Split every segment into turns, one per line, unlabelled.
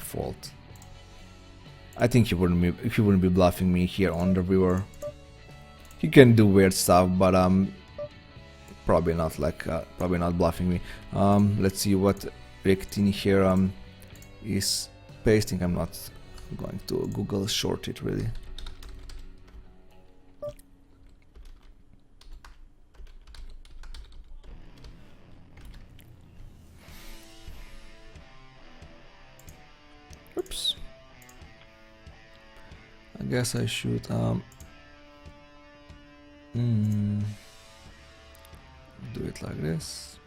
fault. I think he wouldn't be bluffing me here on the river. He can do weird stuff, but probably not bluffing me. Let's see what Victini here is pasting. I'm not going to Google short it really. Oops. I guess I should do it like this.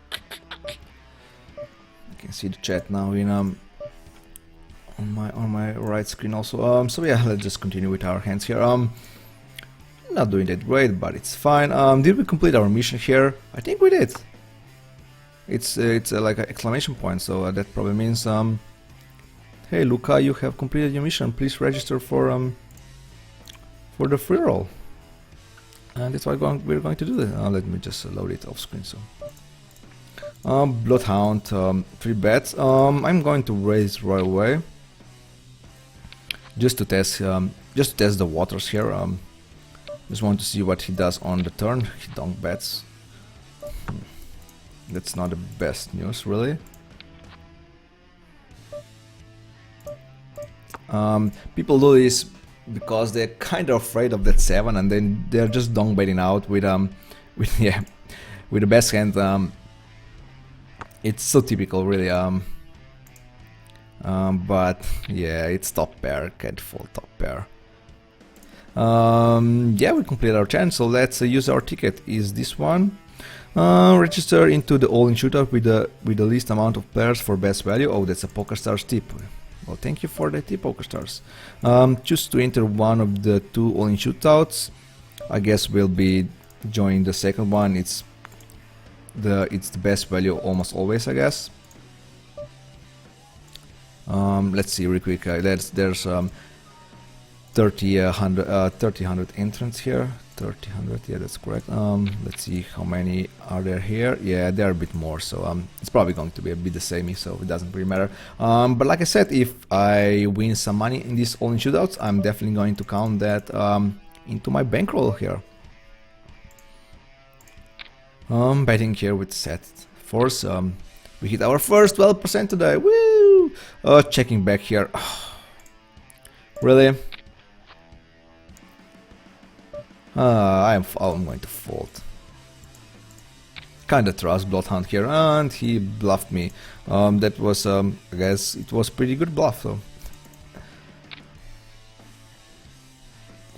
You can see the chat now in on my right screen also. So yeah, let's just continue with our hands here. Not doing that great, but it's fine. Did we complete our mission here? I think we did. It's like an exclamation point, so that probably means hey Luca, you have completed your mission. Please register for the free roll. And that's what we're going to do. Let me just load it off screen. So, Bloodhound, 3 bets. I'm going to raise right away, just to test the waters here. Just want to see what he does on the turn. He donk bets. That's not the best news, really. People do this because they're kind of afraid of that 7, and then they're just donk betting out with the best hand. It's so typical, really. But yeah, it's top pair, can't fold top pair. Yeah, we completed our chance, so let's use our ticket. Is this one? Register into the all-in shootout with the least amount of players for best value. Oh, that's a PokerStars tip. Well, thank you for the tip, PokerStars. Choose to enter one of the 2 all-in shootouts. I guess we'll be joining the second one. It's the best value almost always, I guess. Let's see real quick. There's 3,100 entrants here. 3,100, yeah, that's correct. Let's see how many are there here. Yeah, there are a bit more, so it's probably going to be a bit the same, so it doesn't really matter. But like I said, if I win some money in these all-in shootouts, I'm definitely going to count that into my bankroll here. Betting here with set force. We hit our first 12% today. Woo! Checking back here. Really? I'm going to fold. Kinda trust Bloodhound here, and he bluffed me. That was, I guess, it was pretty good bluff. So, of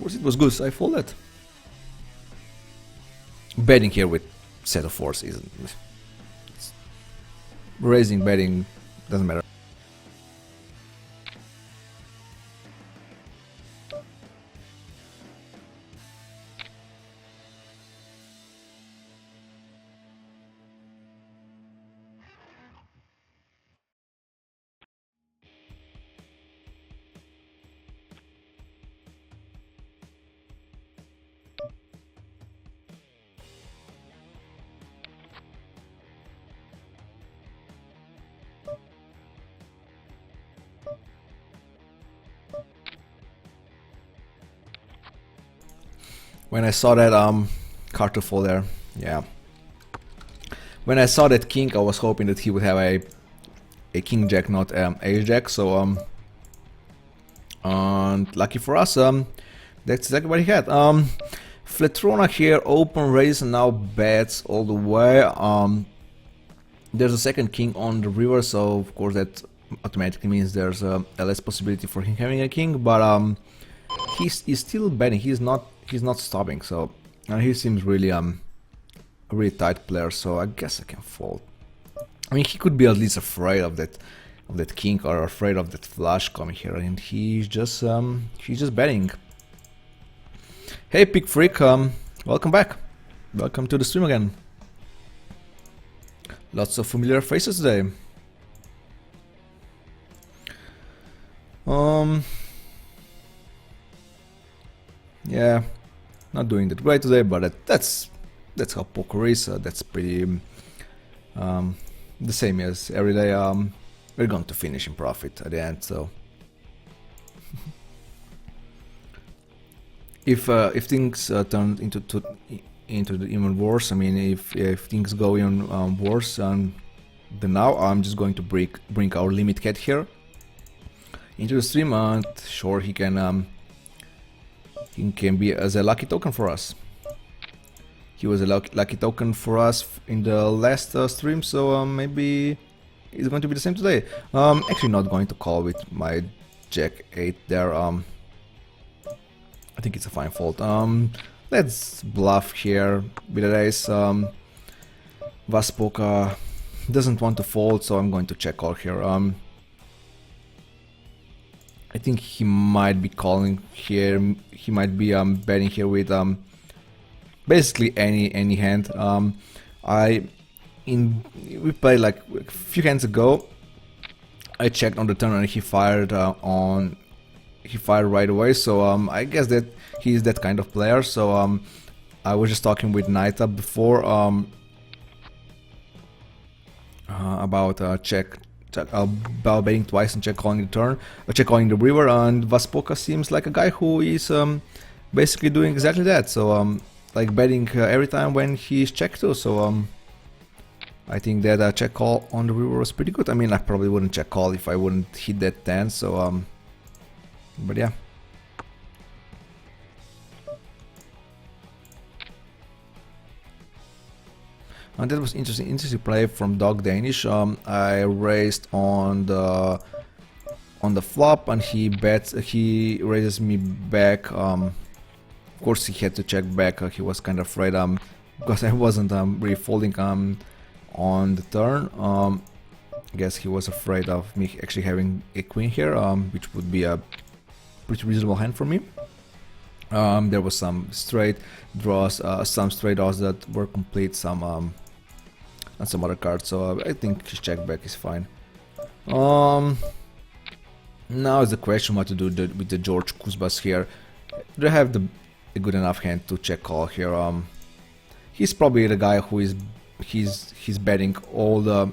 course, it was good. So I folded. Betting here with set of force isn't. Raising, betting doesn't matter. When I saw that card to fall there, yeah. When I saw that king, I was hoping that he would have a king jack, not ace jack. So and lucky for us, that's exactly what he had. Flatrona here, open raise, and now bets all the way. There's a second king on the river, so of course that automatically means there's a less possibility for him having a king. But he's still betting. He's not stopping. So he seems really a really tight player. So I guess I can fold. I mean, he could be at least afraid of that king or afraid of that flush coming here, and he's just betting. Hey, Pig Freak, welcome back. Welcome to the stream again. Lots of familiar faces today. Yeah, not doing that great today, but that's how poker is. That's pretty the same as every day. we're going to finish in profit at the end. So if things turn into the even worse, I mean, if things go even worse than now, I'm just going to bring our limit cat here into the stream, and sure, he can be as a lucky token for us. He was a lucky token for us in the last stream, so maybe it's going to be the same today. Actually not going to call with my Jack 8 there. I think it's a fine fold. Let's bluff here with a raise. Vaspoka doesn't want to fold, so I'm going to check call here. I think he might be calling here. He might be betting here with basically any hand. We played like a few hands ago. I checked on the turn and he fired right away. So I guess that he's that kind of player. So I was just talking with Naita before about about betting twice and check calling the turn, check calling the river, and Vaspoka seems like a guy who is basically doing exactly that. So like betting every time when he's checked too. So I think that check call on the river was pretty good. I mean, I probably wouldn't check call if I wouldn't hit that 10. So but yeah. And that was interesting play from Dog Danish. I raised on the flop, and he raises me back. Of course, he had to check back. He was kind of afraid because I wasn't really folding on the turn. I guess he was afraid of me actually having a queen here, which would be a pretty reasonable hand for me. There was some straight draws, some straight draws that were complete, some and some other cards, so I think his check back is fine. Now is the question what to do with the George Kuzbas here. Do I have a good enough hand to check call here? He's probably the guy who is he's betting all the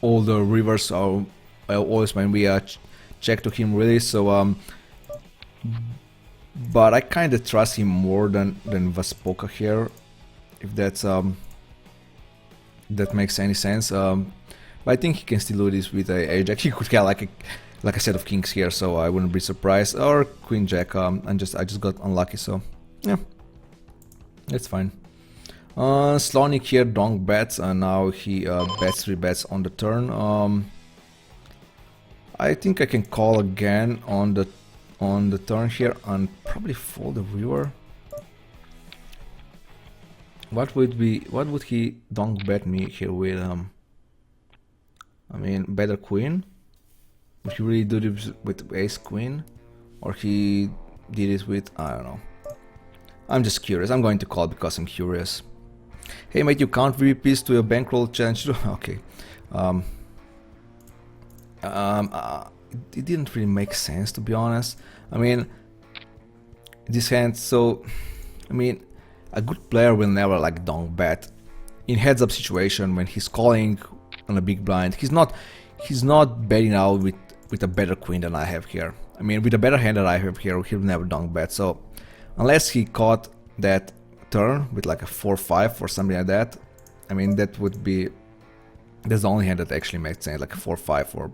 rivers are always when we check to him really. So but I kind of trust him more than Vaspoka here, if that's that makes any sense. But I think he can still do this with a jack. He could get like a set of kings here, so I wouldn't be surprised. Or queen jack. I just got unlucky, so yeah, that's fine. Slonik here donk bets, and now he bets 3 bets on the turn. I think I can call again on the turn here and probably fold the river. What would he donk bet me here with? I mean, better queen. Would he really do this with ace queen, or he did it with, I don't know. I'm just curious. I'm going to call because I'm curious. Hey mate, you count VPs to your bankroll challenge? Okay. It didn't really make sense, to be honest. I mean, this hand. So, I mean, a good player will never like donk bet in heads up situation when he's calling on a big blind. He's not betting out with a better queen than I have here. I mean, with a better hand that I have here, he'll never donk bet. So unless he caught that turn with like a 4-5 or something like that, I mean, that's the only hand that actually makes sense, like a 4-5 or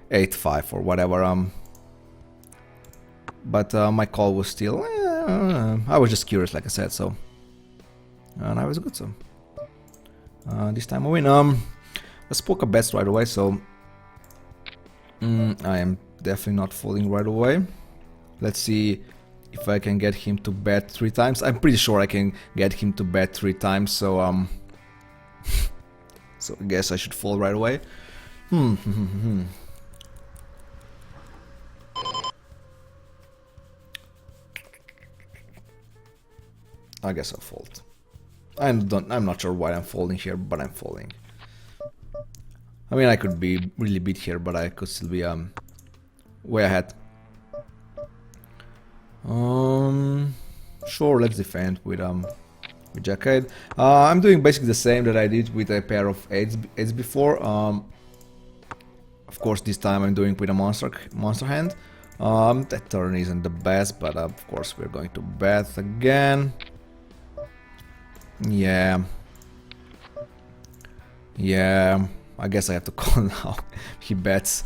8-5 or whatever. But my call was still, I was just curious, like I said, so. And I was good, so. This time I win. I spoke a best right away, so. I am definitely not folding right away. Let's see if I can get him to bet 3 times. I'm pretty sure I can get him to bet 3 times, so so I guess I should fold right away. I guess I'll fold. I'm not sure why I'm folding here, but I'm folding. I mean, I could be really beat here, but I could still be way ahead. Sure, let's defend with Jack 8. I'm doing basically the same that I did with a pair of 8s before. Of course, this time I'm doing with a monster hand. That turn isn't the best, but of course we're going to bet again. Yeah. Yeah, I guess I have to call now. He bets.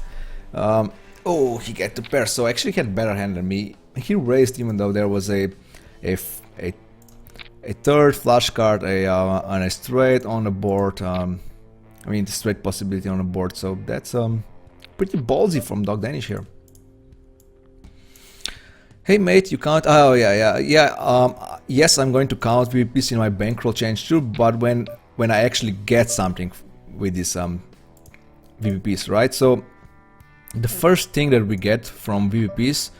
Oh, he got to pair, so actually he had better hand than me. He raised even though there was a third flush card, and a straight on the board. I mean, the straight possibility on the board, so that's pretty ballsy from Dog Danish here. Hey mate, you count? Oh yeah. Yes, I'm going to count VPs in my bankroll change too, but when I actually get something with these VPs, right? So the first thing that we get from VPs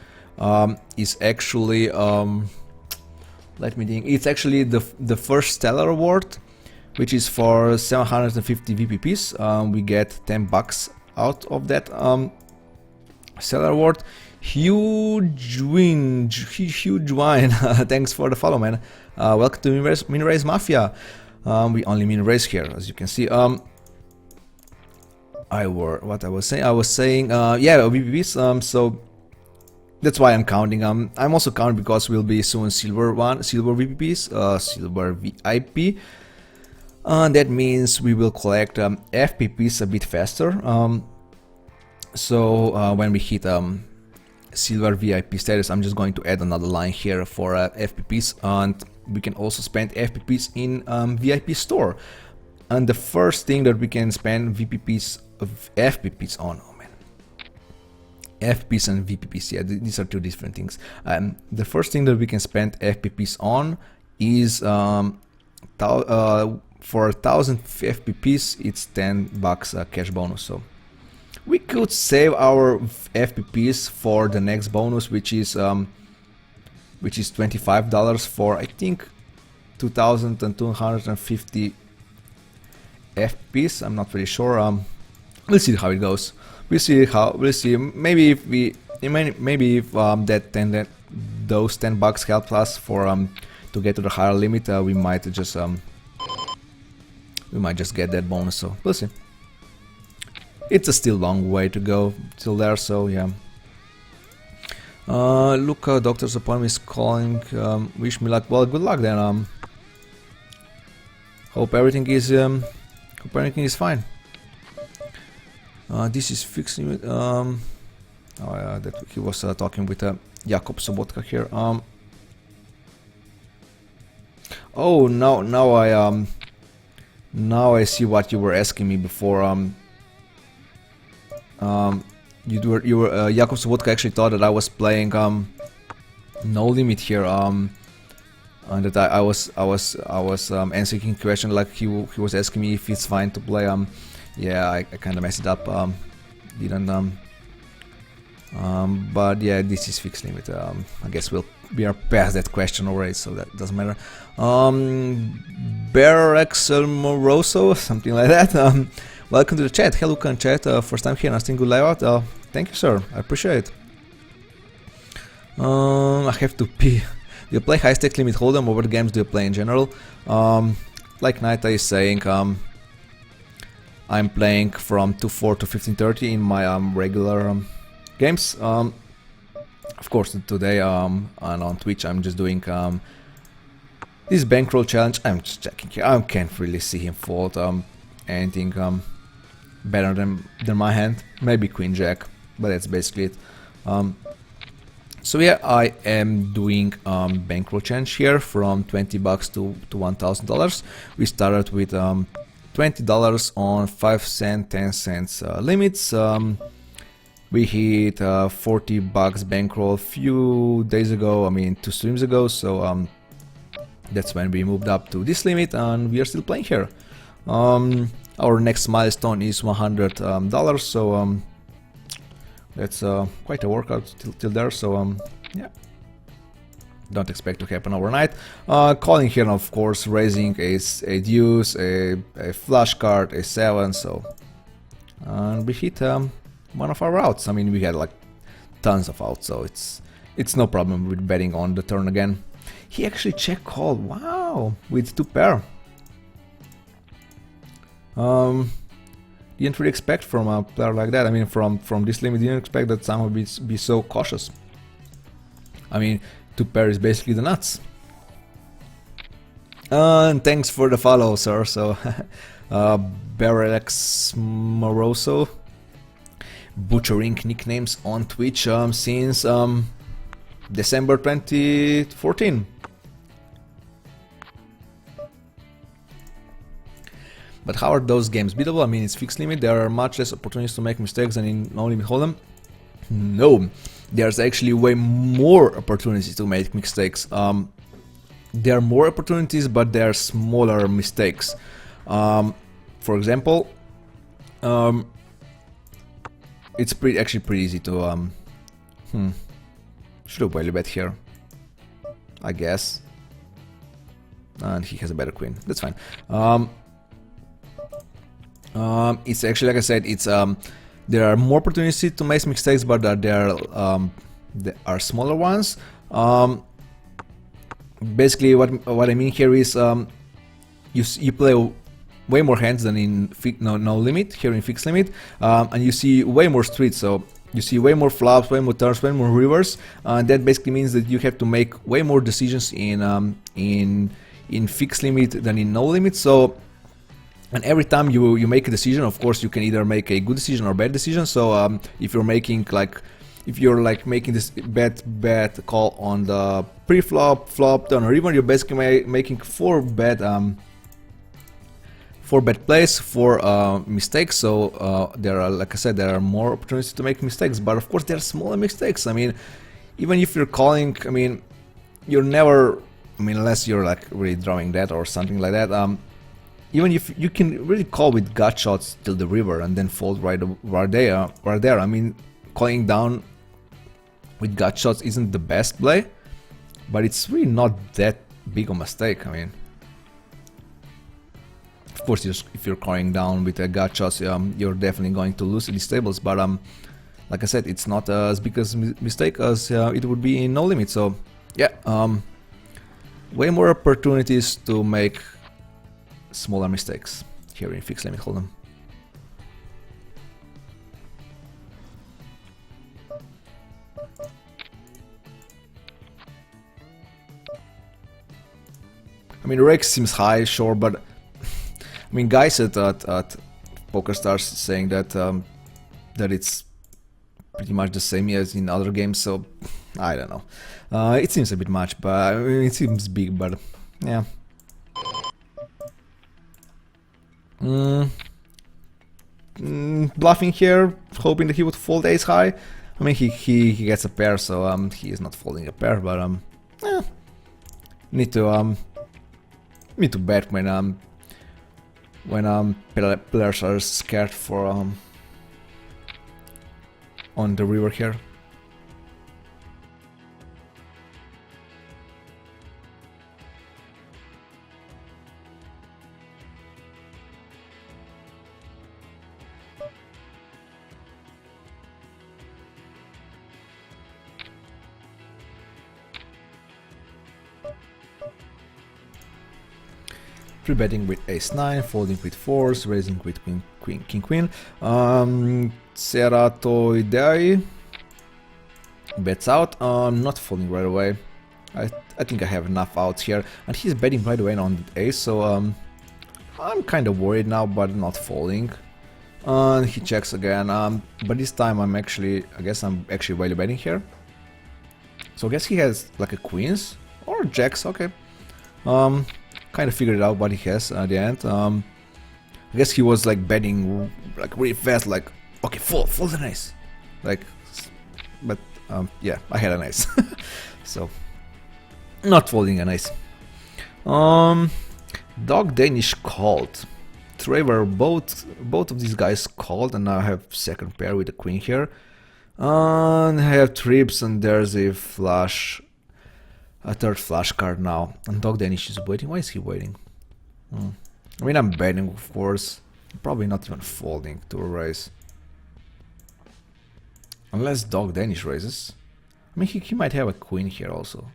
is actually let me think. It's actually the first Stellar Award, which is for 750 VPs. We get $10 out of that Stellar Award. Huge wine. Thanks for the follow, man. Welcome to Min Race Mafia. We only Min Race here, as you can see. What I was saying, yeah, VPs. So that's why I'm counting. I'm also counting because we'll be soon silver VPs, silver VIP. That means we will collect FPPs a bit faster. So when we hit silver VIP status, I'm just going to add another line here for FPPs, and we can also spend FPPs in VIP store. And the first thing that we can spend FPPs on, oh man, FPPs and VPPs, yeah, these are two different things. The first thing that we can spend FPPs on is for 1000 FPPs, it's $10 cash bonus. So we could save our FPPs for the next bonus, which is $25 for I think 2250 FPs. I'm not really sure. We'll see how it goes. We'll see. Maybe if those $10 help us for to get to the higher limit, we might just get that bonus. So we'll see. It's a still long way to go till there, so yeah. Look, doctor's appointment is calling. Wish me luck. Well, good luck then. Hope everything is fine. This is fixing it. Oh yeah, that he was talking with Jakob Sobotka here. Oh, now I see what you were asking me before. Jakob Sobotka actually thought that I was playing no limit here, and that I was answering a question like he was asking me if it's fine to play. Yeah, I kind of messed it up. Didn't but yeah, this is fixed limit. I guess we are past that question already, so that doesn't matter. Bear Axel Moroso, something like that. Welcome to the chat. Hello, chat. First time here, nothing good layout. Thank you, sir. I appreciate it. I have to pee. Do you play high stake limit hold'em, or what games do you play in general? Like Naita is saying, I'm playing from 2.4 to 15:30 in my regular games. Of course, today and on Twitch I'm just doing this bankroll challenge. I'm just checking here. I can't really see him fold anything better than my hand. Maybe Queen Jack, but that's basically it. So yeah, I am doing bankroll challenge here from $20 to $1,000. We started with $20 on 5 cent, 10 cents limits. We hit $40 bankroll a few days ago, I mean 2 streams ago, so that's when we moved up to this limit, and we are still playing here. Our next milestone is $100, so that's quite a workout till there, so yeah, don't expect to happen overnight. Calling here, of course, raising a deuce, a flush card, a 7, so and we hit one of our outs. I mean, we had like tons of outs, so it's no problem with betting on the turn again. He actually check called, wow, with 2 pair. didn't really expect from a player like that. I mean, from this limit, didn't expect that someone would be so cautious. I mean, 2 pair is basically the nuts. And thanks for the follow, sir. So, Barrelex Moroso, butchering nicknames on Twitch since December 2014. But how are those games beatable? I mean, it's fixed limit, there are much less opportunities to make mistakes than in no limit hold'em. No, there's actually way more opportunities to make mistakes. There are more opportunities, but there are smaller mistakes. For example, it's actually pretty easy to should have value bet here, I guess. And he has a better queen. That's fine. It's actually, like I said, it's there are more opportunities to make mistakes, but there are smaller ones. Basically, what I mean here is you play way more hands than in no limit here in fixed limit, and you see way more streets. So you see way more flops, way more turns, way more rivers, and that basically means that you have to make way more decisions in fixed limit than in no limit. So, and every time you make a decision, of course, you can either make a good decision or bad decision. So if you're making making this bad call on the pre-flop, flop, turn, or river, you're basically making 4 bad plays, 4 mistakes. So there are, like I said, there are more opportunities to make mistakes, but of course there are smaller mistakes. I mean, even if you're calling, I mean, you're never, I mean, unless you're like really drawing that or something like that. Even if you can really call with gut shots till the river and then fold right there. I mean, calling down with gut shots isn't the best play, but it's really not that big of a mistake. I mean, of course, if you're calling down with a gut shots, you're definitely going to lose these tables. But like I said, it's not as big a mistake as it would be in no limit. So yeah, way more opportunities to make smaller mistakes here in fixed limit hold'em. I mean, rake seems high, sure, but I mean, guys at PokerStars saying that that it's pretty much the same as in other games, so I don't know. It seems a bit much, but I mean, it seems big, but yeah. Bluffing here, hoping that he would fold ace high. I mean, he gets a pair, so he is not folding a pair, but need to bet when players are scared for on the river here. Betting with ace-9, folding with 4s, raising with king-queen. Ceratoidei bets out. Not folding right away. I think I have enough outs here, and he's betting right away on the ace, so I'm kind of worried now, but not folding. And he checks again, but this time I guess I'm actually value betting here. So I guess he has like a queens or jacks. Okay. Kind of figured out what he has at the end. I guess he was like betting like really fast, like okay, fold an ace, like, but yeah, I had an ace, so not folding an ace. Dog Danish called. Trevor, both of these guys called, and now I have second pair with the queen here, and I have trips, and there's a flush. A third flush card now, and Dog Danish is waiting. Why is he waiting? I mean, I'm betting, of course. Probably not even folding to a raise. Unless Dog Danish raises. I mean, he might have a queen here also.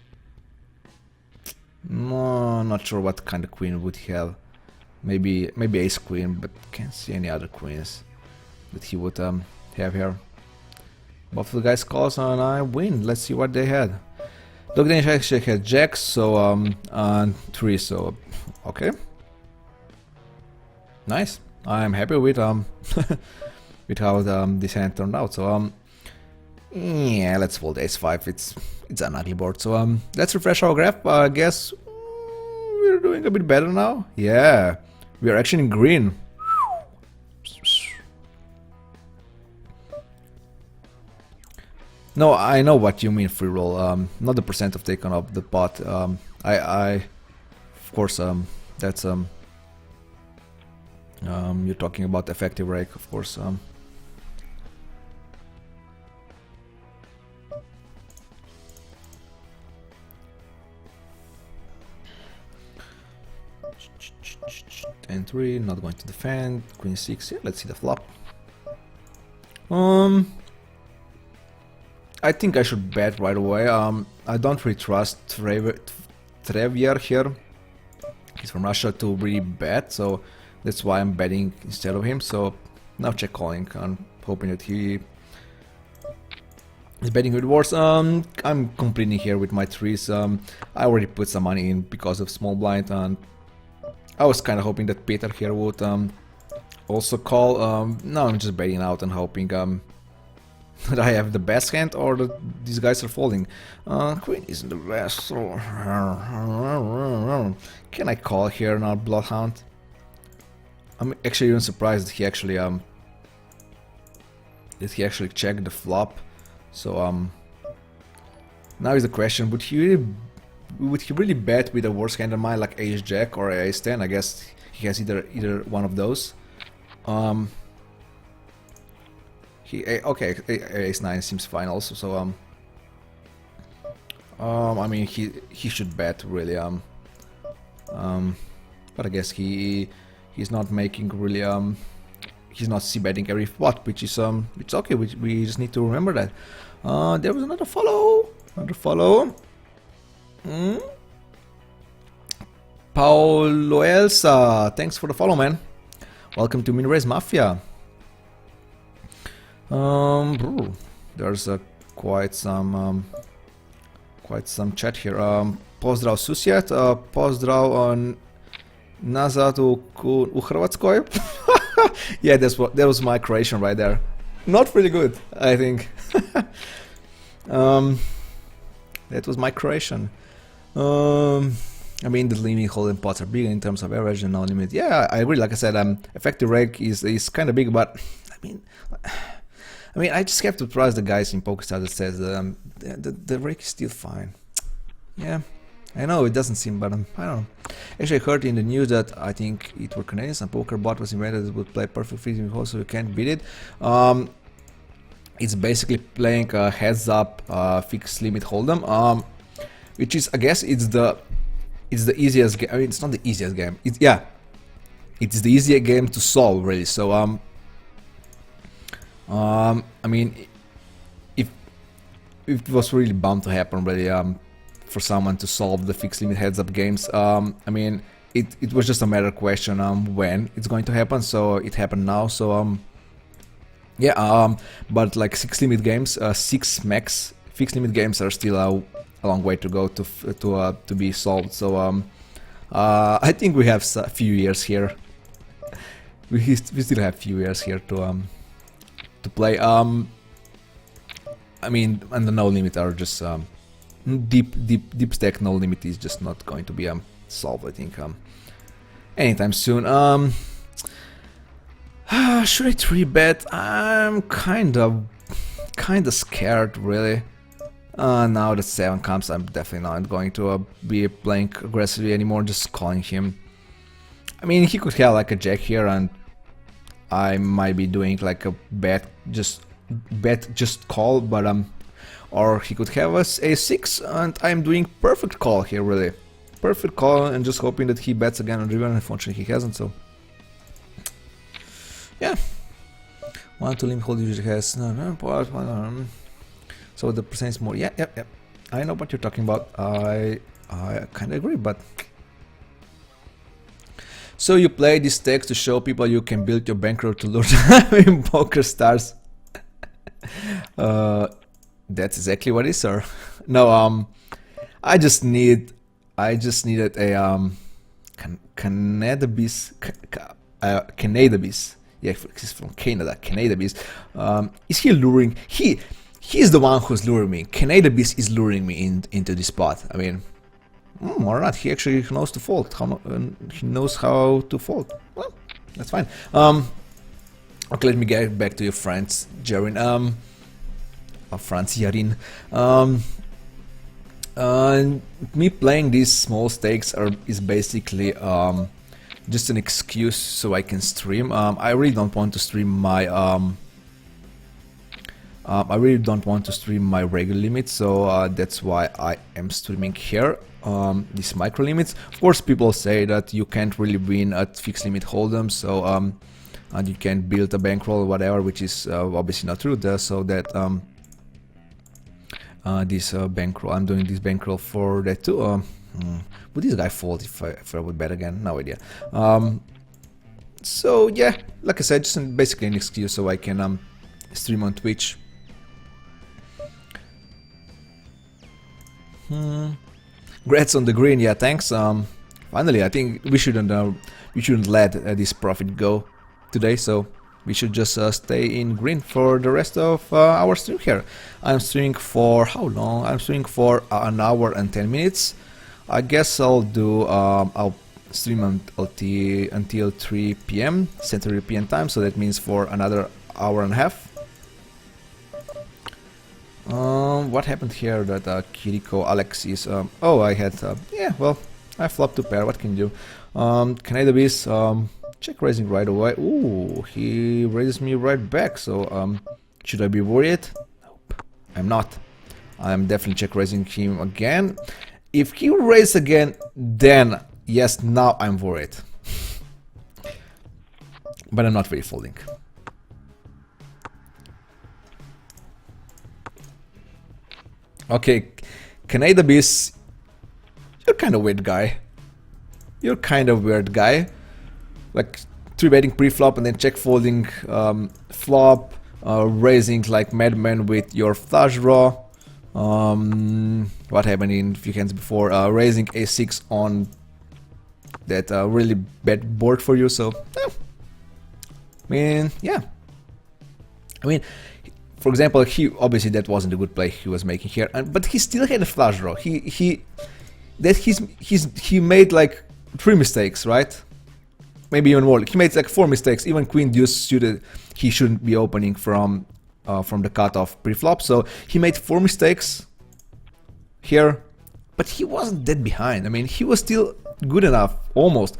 No, not sure what kind of queen would he have. Maybe ace queen, but can't see any other queens. that he would have here. Both of the guys calls and I win. Let's see what they had. Dog Danish actually had jacks, so and 3, so okay. Nice. I'm happy with with how this hand turned out. So yeah, let's fold ace-5. It's an ugly board. So let's refresh our graph. I guess we're doing a bit better now. Yeah, we are actually in green. No, I know what you mean, free roll. Not the percent of taken off the pot. Of course, that's you're talking about effective rake, of course. And 3, not going to defend. Queen 6. Yeah, let's see the flop. I think I should bet right away. I don't really trust Trevier here. He's from Russia to really bet, so that's why I'm betting instead of him. So now check calling. I'm hoping that he is betting with worse. I'm completing here with my 3s. I already put some money in because of small blind, and I was kind of hoping that Peter here would also call. Now I'm just betting out and hoping that I have the best hand or that these guys are folding. Queen isn't the best, so can I call here now, Bloodhound? I'm actually even surprised that he actually checked the flop. So now is the question: would he really bet with a worse hand than mine, like Ace Jack or Ace 10? I guess he has either one of those. Okay, Ace 9 seems fine also. So I mean he should bet really. But I guess he's not making really he's not c-betting every pot, which is it's okay. We just need to remember that. There was another follow. Paulo Elsa, thanks for the follow, man. Welcome to Minrace Mafia. There's quite some chat here. Pozdrav susjed, pozdrav nazad u Hrvatskoj. Yeah, that was my Croatian right there. Not really good, I think. That was my Croatian. I mean, the limit holding pots are big in terms of average and no limit. Yeah, I agree. Like I said, effective rake is kind of big, but I mean, I just have to trust the guys in PokerStars that says the rake is still fine. Yeah, I know it doesn't seem, but I don't know. Actually, I heard in the news that I think it were Canadians and poker bot was invented that would play perfect freezing hole, so you can't beat it. It's basically playing a heads up fixed limit hold'em, which is, I guess, it's the easiest game. I mean, it's not the easiest game. It's the easiest game to solve, really. So I mean, if it was really bound to happen, really, for someone to solve the fixed limit heads up games, I mean, it was just a matter of question when it's going to happen. So it happened now. So yeah, but like 6 limit games, 6 max fixed limit games are still a long way to go to be solved. So I think we have a few years here. We still have few years here to play. I mean, and the no limit are just deep stack no limit is just not going to be solved, I think, anytime soon. Should I 3-bet? I'm kind of scared, really. Now that 7 comes, I'm definitely not going to be playing aggressively anymore, just calling him. I mean, he could have like a jack here, and I might be doing like a bet just call, but or he could have us a6, and I'm doing perfect call here, really. Perfect call, and just hoping that he bets again on river, and unfortunately he hasn't, so yeah. 1-2 limit hold usually has so the percent is more. Yeah. I know what you're talking about. I kind of agree, but So you play this text to show people you can build your bankroll to lure them in poker stars. That's exactly what it is, sir. No, I just needed a cannabis. Yeah, he's from Canada. Cannabis. Is he luring? He's the one who's luring me. Cannabis is luring me into this spot. I mean, or not. He actually knows to fold. He knows how to fold. Well, that's fine. Okay, let me get back to your friends, Jarin. Franz Yarin. Me playing these small stakes is basically just an excuse so I can stream. I really don't want to stream my regular limits, so that's why I am streaming here. These micro limits. Of course, people say that you can't really win at fixed limit hold'em, so and you can build a bankroll or whatever, which is obviously not true. So that this bankroll, I'm doing this bankroll for that too. Would this guy fold if I would bet again? No idea. So yeah, like I said, just basically an excuse so I can stream on Twitch. Grats on the green, yeah, thanks. Finally, I think we shouldn't let this profit go today, so we should just stay in green for the rest of our stream here. I'm streaming for how long? I'm streaming for an hour and 10 minutes. I guess I'll stream until 3 p.m. Central European time, so that means for another hour and a half. What happened here that Kiriko Alex is oh, I had yeah, well, I flopped 2 pair, what can you do? Cannabis, check raising right away. Ooh, he raises me right back, so should I be worried? Nope, I'm not. I'm definitely check raising him again. If he raises again, then yes, now I'm worried. But I'm not really folding. Okay, Cannabis, you're kind of weird guy. You're kind of weird guy. Like 3-betting pre-flop and then check folding flop, raising like madman with your flush draw. What happened in a few hands before? Raising a6 on that really bad board for you. So, I mean, yeah. I mean, for example, he obviously that wasn't a good play he was making here, but he still had a flush draw. He made like 3 mistakes, right? Maybe even more. He made like 4 mistakes. Even queen deuce suited, he shouldn't be opening from the cutoff pre-flop. So he made 4 mistakes here, but he wasn't that behind. I mean, he was still good enough, almost.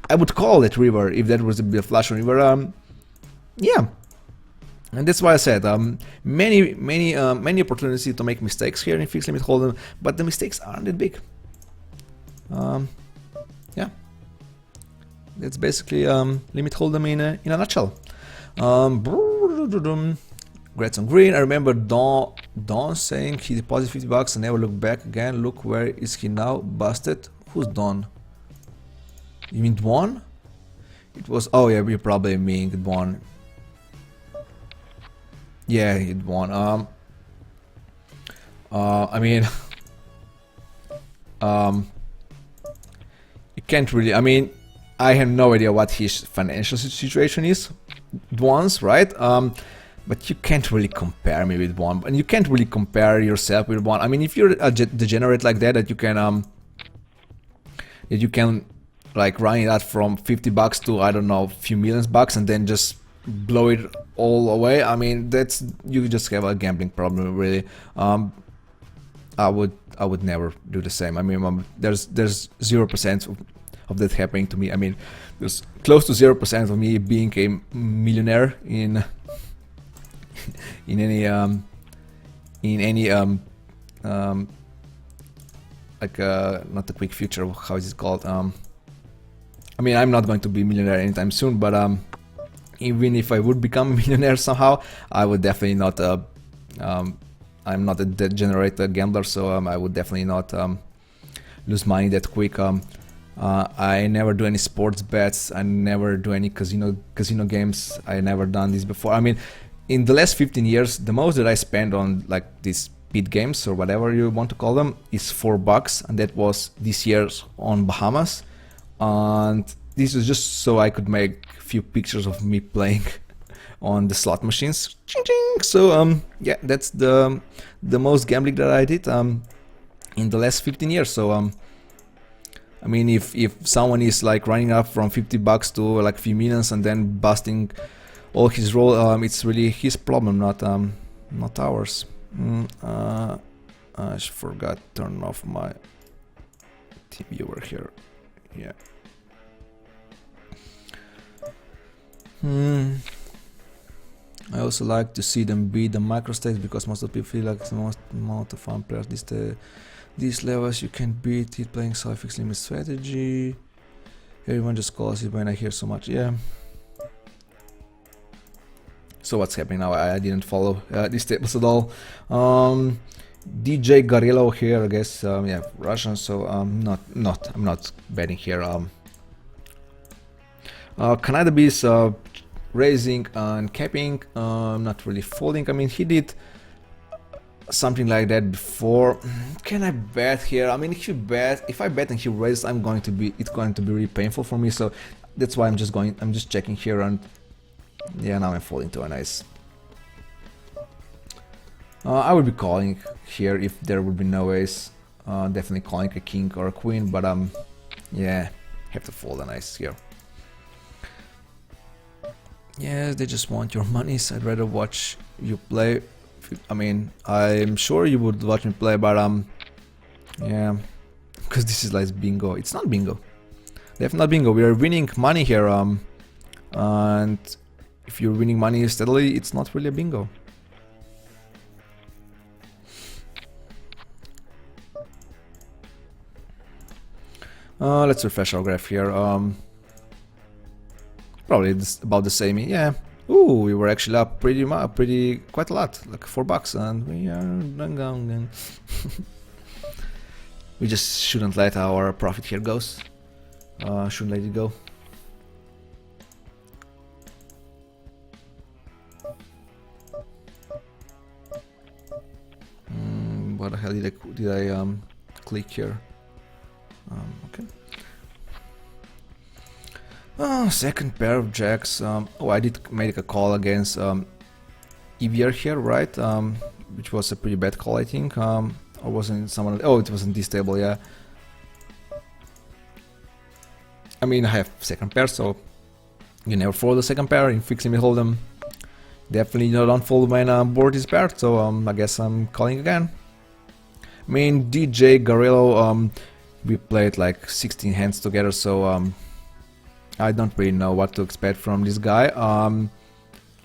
I would call it river if that was a flush on river. Yeah. And that's why I said many opportunities to make mistakes here in fixed limit hold'em, but the mistakes aren't that big. Yeah, that's basically limit hold'em in a nutshell. Grats on green. I remember Don saying he deposited 50 bucks and never looked back again. Look where is he now? Busted. Who's Don? You mean Dwan? It was, oh yeah, we probably mean Dwan. Yeah, it won. I mean, you can't really. I mean, I have no idea what his financial situation is. Dwan's, right? But you can't really compare me with one, and you can't really compare yourself with one. I mean, if you're a degenerate like that, that you can like run it out from 50 bucks to, I don't know, a few millions bucks, and then just blow it all away. I mean, that's, you just have a gambling problem, really. I would never do the same. I mean, there's 0% of that happening to me. I mean, there's close to 0% of me being a millionaire in any like not the quick future, how is it called? I mean, I'm not going to be a millionaire anytime soon, but even if I would become a millionaire somehow, I would definitely not. I'm not a degenerate gambler, so I would definitely not lose money that quick. I never do any sports bets. I never do any casino games. I never done this before. I mean, in the last 15 years, the most that I spent on like these pit games or whatever you want to call them is $4, and that was this year on Bahamas. And this was just so I could make a few pictures of me playing on the slot machines. Ching, ching. So yeah, that's the most gambling that I did in the last 15 years. So I mean, if someone is like running up from $50 to like a few millions and then busting all his roll, it's really his problem, not ours. I forgot to turn off my TV over here. Yeah. I also like to see them beat the microstakes because most of people feel like the most amount of fun players these levels you can beat it playing so fixed limit strategy. Everyone just calls it when I hear so much. Yeah. So what's happening now? I didn't follow these tables at all. DJ Garillo here, I guess. Yeah, Russian. So I'm not betting here. Canada is raising and capping. Not really folding. I mean, he did something like that before. Can I bet here? I mean, if I bet and he raises, it's going to be really painful for me. So that's why I'm just checking here, and yeah, now I'm folding to a nice. I would be calling here if there would be no ace. Definitely calling a king or a queen, but yeah, have to fold an ace here. Yeah, they just want your monies. I'd rather watch you play. I mean, I'm sure you would watch me play, but yeah, because this is like bingo. It's not bingo. Definitely not bingo. We are winning money here, and if you're winning money steadily, it's not really a bingo. Let's refresh our graph here. Probably it's about the same. Yeah. Ooh, we were actually up quite a lot, like $4, and we are going. We just shouldn't let our profit here goes. Shouldn't let it go. What the hell did I click here? Okay. Second pair of jacks. Oh, I did make a call against EVR here, right? Which was a pretty bad call, I think. Or wasn't someone? Oh, it wasn't this table, yeah. I mean, I have second pair, so you never fold the second pair. In fixing me hold them. Definitely don't fold when board is paired. So I guess I'm calling again. I mean, DJ Garillo. We played like 16 hands together, so I don't really know what to expect from this guy.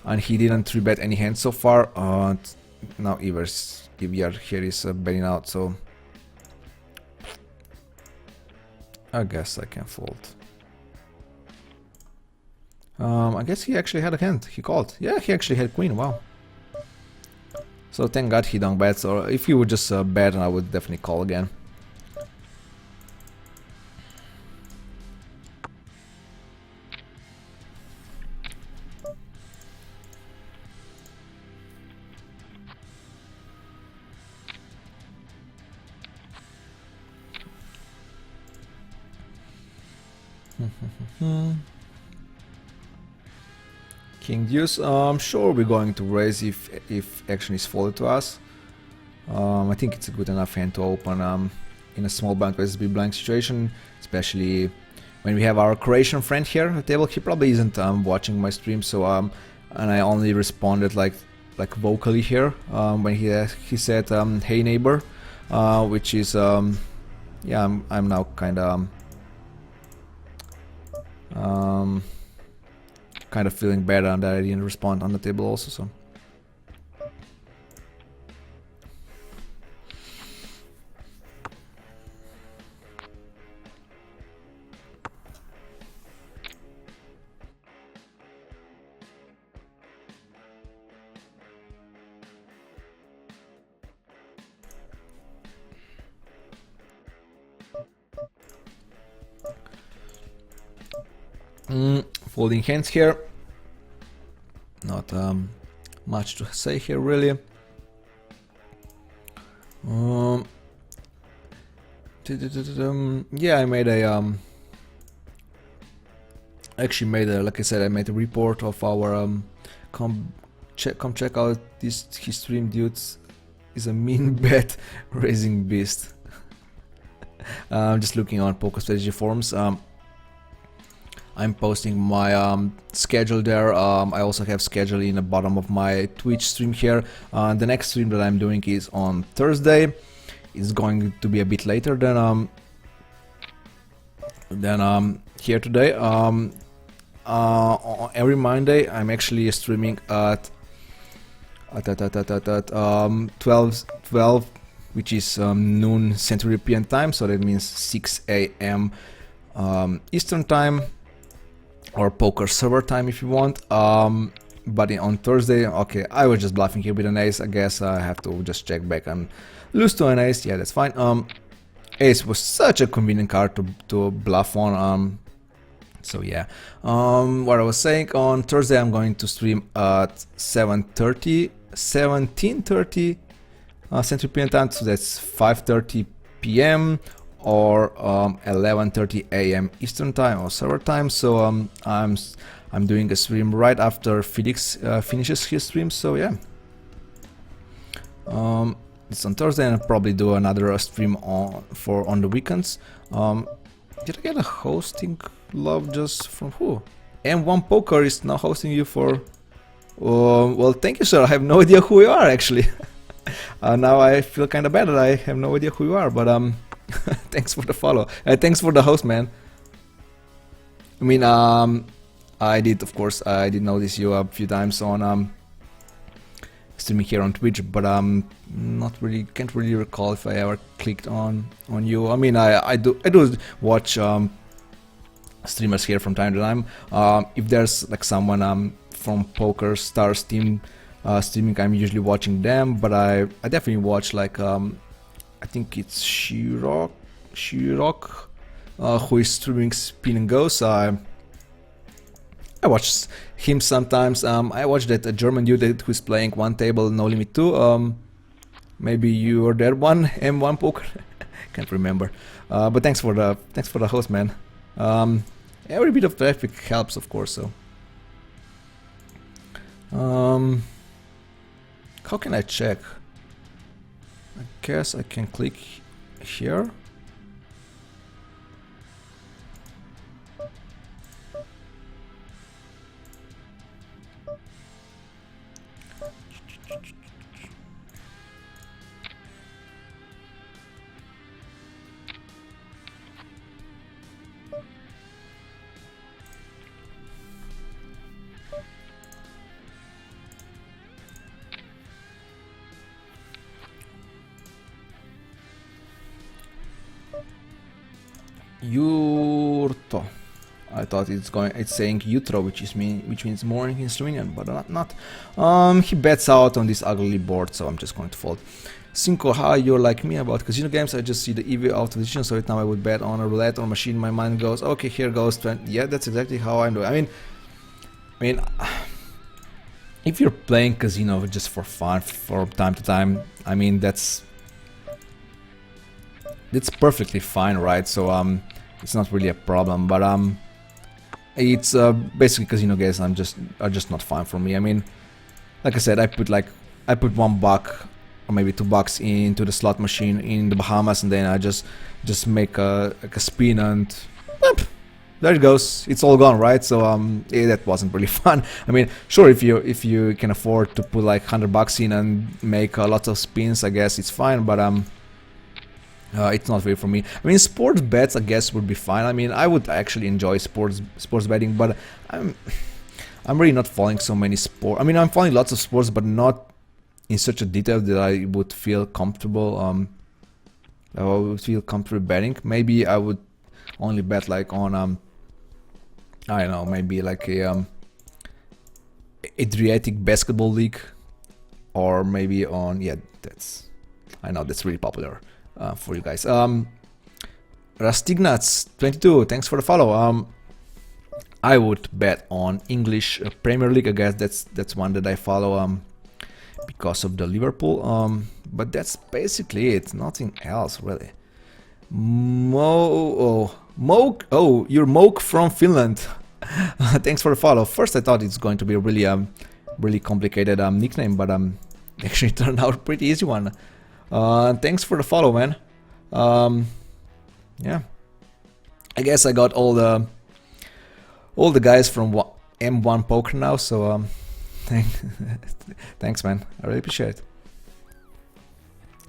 And he didn't rebet any hands so far. Now EVR here is betting out, so I guess I can fold. I guess he actually had a hand. He called. Yeah, he actually had queen. Wow. So thank God he don't bet. Or if he would just bet, I would definitely call again. King deuce. Sure, we're going to raise if action is folded to us. I think it's a good enough hand to open in a small blind versus big blind situation, especially when we have our Croatian friend here at the table. He probably isn't watching my stream, so and I only responded like vocally here when he said hey neighbor, which is yeah, I'm now kind of feeling better that I didn't respond on the table also, so. folding hands here. Not much to say here really. Yeah, I made a actually made a, like I said, I made a report of our come check out this his stream, dudes. Is a mean bet raising beast. I'm just looking on Poker Strategy forums. I'm posting my schedule there. I also have schedule in the bottom of my Twitch stream here. The next stream that I'm doing is on Thursday. It's going to be a bit later than here today. Every Monday I'm actually streaming at 12, which is noon Central European time, so that means 6 a.m. Eastern time, or poker server time if you want. But on Thursday, okay, I was just bluffing here with an ace. I guess I have to just check back and lose to an ace. Yeah, that's fine. Ace was such a convenient card to bluff on. So yeah, what I was saying, on Thursday I'm going to stream at 17:30 Central European time, so that's 5:30 p.m. or 11:30 a.m. Eastern time or server time. So I'm doing a stream right after Felix finishes his stream. So yeah, it's on Thursday, and I'll probably do another stream on the weekends. Did I get a hosting love just from who? M1 Poker is now hosting you for... well, thank you, sir. I have no idea who you are, actually. Now I feel kind of bad that I have no idea who you are, but thanks for the follow. Thanks for the host, man. I mean, I did, of course, I did notice you a few times on streaming here on Twitch, but can't really recall if I ever clicked on you. I mean, I do watch streamers here from time to time. If there's like someone from Poker Stars team streaming, I'm usually watching them, but I definitely watch like I think it's Shirok who is streaming Spin and Go. So I watch him sometimes. I watched that German dude who's playing One Table No Limit 2. Maybe you are that one, M1 Poker. Can't remember. But thanks for the host, man. Every bit of traffic helps, of course. So, how can I check? I guess I can click here. Yurto. I thought it's saying Jutro, which means morning in Slovenian, but not. He bets out on this ugly board, so I'm just going to fold. Cinco, how you're like me about casino games? I just see the EV out of position, so right now I would bet on a roulette or machine. My mind goes, okay, here goes 20. Yeah, that's exactly how I'm doing. I mean, if you're playing casino just for fun, from time to time, I mean that's perfectly fine, right? So it's not really a problem, but it's basically casino games are just not fun for me. I mean, like I said, I put $1 or maybe $2 into the slot machine in the Bahamas, and then I just make a spin, and there it goes. It's all gone, right? So yeah, that wasn't really fun. I mean, sure, if you can afford to put like $100 in and make lots of spins, I guess it's fine, but it's not really for me. I mean, sports bets, I guess, would be fine. I mean, I would actually enjoy sports betting, but I'm really not following so many sports. I mean, I'm following lots of sports, but not in such a detail that I would feel comfortable. I would feel comfortable betting. Maybe I would only bet like on I don't know, maybe like a Adriatic Basketball League, or maybe on I know that's really popular for you guys. Rastignats 22, thanks for the follow. I would bet on English Premier League. I guess that's one that I follow because of the Liverpool. But that's basically it. Nothing else really. You're Moke from Finland. Thanks for the follow. First I thought it's going to be a really complicated nickname, but actually turned out a pretty easy one. Thanks for the follow, man. Yeah, I guess I got all the guys from M1 Poker now, so thanks, man. I really appreciate it.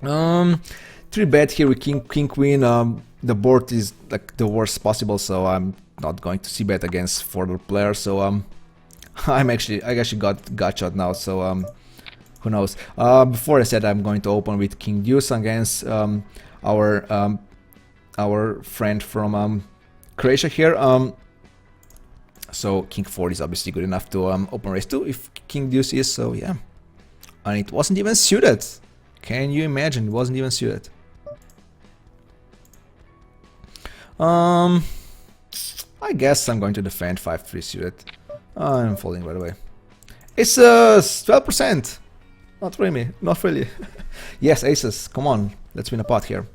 3-bet here with king queen. The board is like the worst possible, so I'm not going to c-bet against further players. So I actually got shot now. So who knows? Before I said I'm going to open with king deuce against our friend from Croatia here. So king 4 is obviously good enough to open raise 2 if king deuce is. So yeah, and it wasn't even suited. Can you imagine? It wasn't even suited. I guess I'm going to defend 5-3 suited. I'm folding, by the way. It's 12%. Not really, not really. Yes, aces. Come on, let's win a pot here.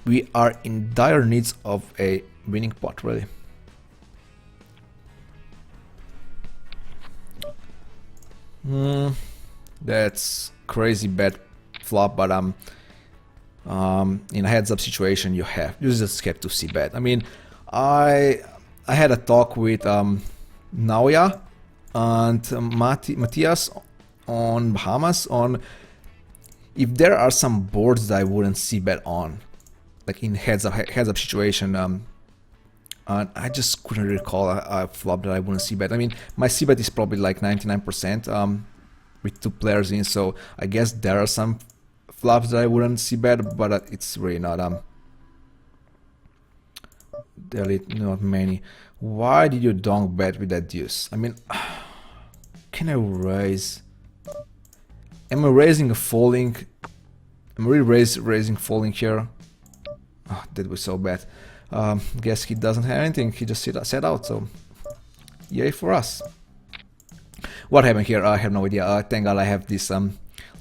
We are in dire needs of a winning pot, really. That's crazy bad flop, but in a heads-up situation, you just have to see bet. I mean, I had a talk with Nauja and Matthias on Bahamas on if there are some boards that I wouldn't see bet on, like in heads-up situation. And I just couldn't recall a flop that I wouldn't see bet. I mean, my c bet is probably like 99% with 2 players in, so I guess there are some flops that I wouldn't see bet, but it's really not not many. Why did you donk bet with that deuce? I mean, can I raise? Am I raising a folding? I'm really raising folding here. Oh, that was so bad. Guess he doesn't have anything. He just set out. So yay for us. What happened here? I have no idea. Thank God I have this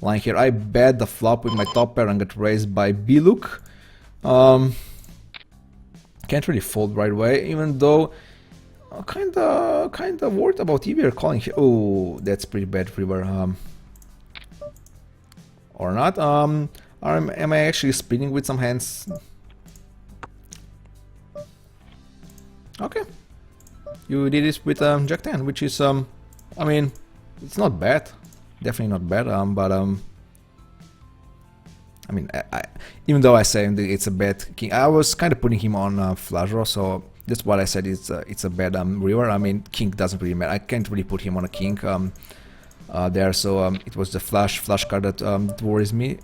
line here. I bet the flop with my top pair and got raised by B-look. Can't really fold right away, even though kinda worried about EVR calling here. Oh, that's pretty bad river. Or not. Am I actually spinning with some hands? Okay. You did this with Jack 10, which is I mean, it's not bad. Definitely not bad. But I mean, even though I say it's a bad king, I was kind of putting him on flush draw, so that's what I said. It's a bad river. I mean, king doesn't really matter. I can't really put him on a king there. So it was the flush card that worried me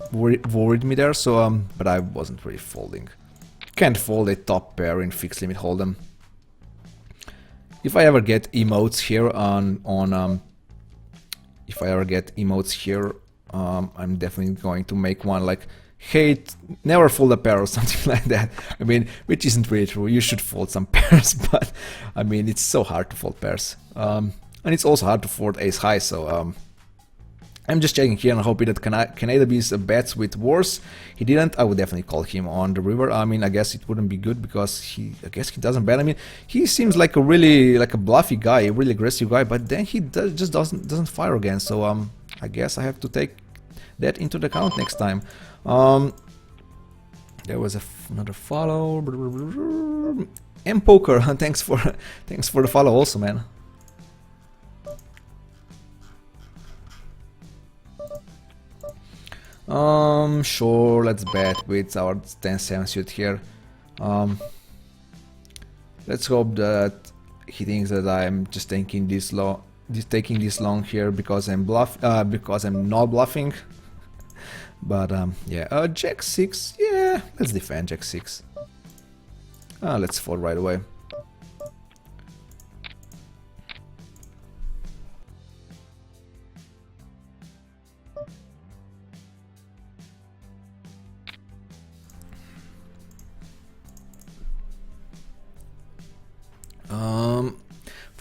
there. So but I wasn't really folding. Can't fold a top pair in fixed limit hold'em. If I ever get emotes here if I ever get emotes here, I'm definitely going to make one like, hey, never fold a pair or something like that. I mean, which isn't really true. You should fold some pairs, but I mean, it's so hard to fold pairs. And it's also hard to fold ace high, so I'm just checking here and hoping that Canada bets with worse. He didn't. I would definitely call him on the river. I mean, I guess it wouldn't be good because I guess he doesn't bet. I mean, he seems like a bluffy guy, a really aggressive guy, but then he just doesn't fire again. So I guess I have to take that into the account next time. There was another follow. M Poker, thanks for the follow also, man. Sure, let's bet with our 10-7 suit here. Let's hope that he thinks that I'm just taking this long here because I'm not bluffing. But yeah, Jack 6, yeah, let's defend Jack 6. Let's fold right away.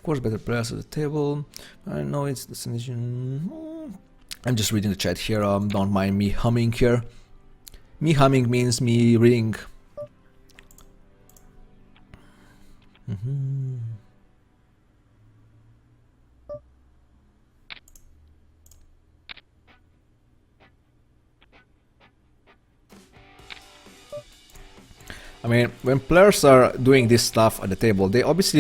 Of course, better players at the table. I know it's destination. I'm just reading the chat here. Don't mind me humming here. Me humming means me reading. I mean, when players are doing this stuff at the table, they obviously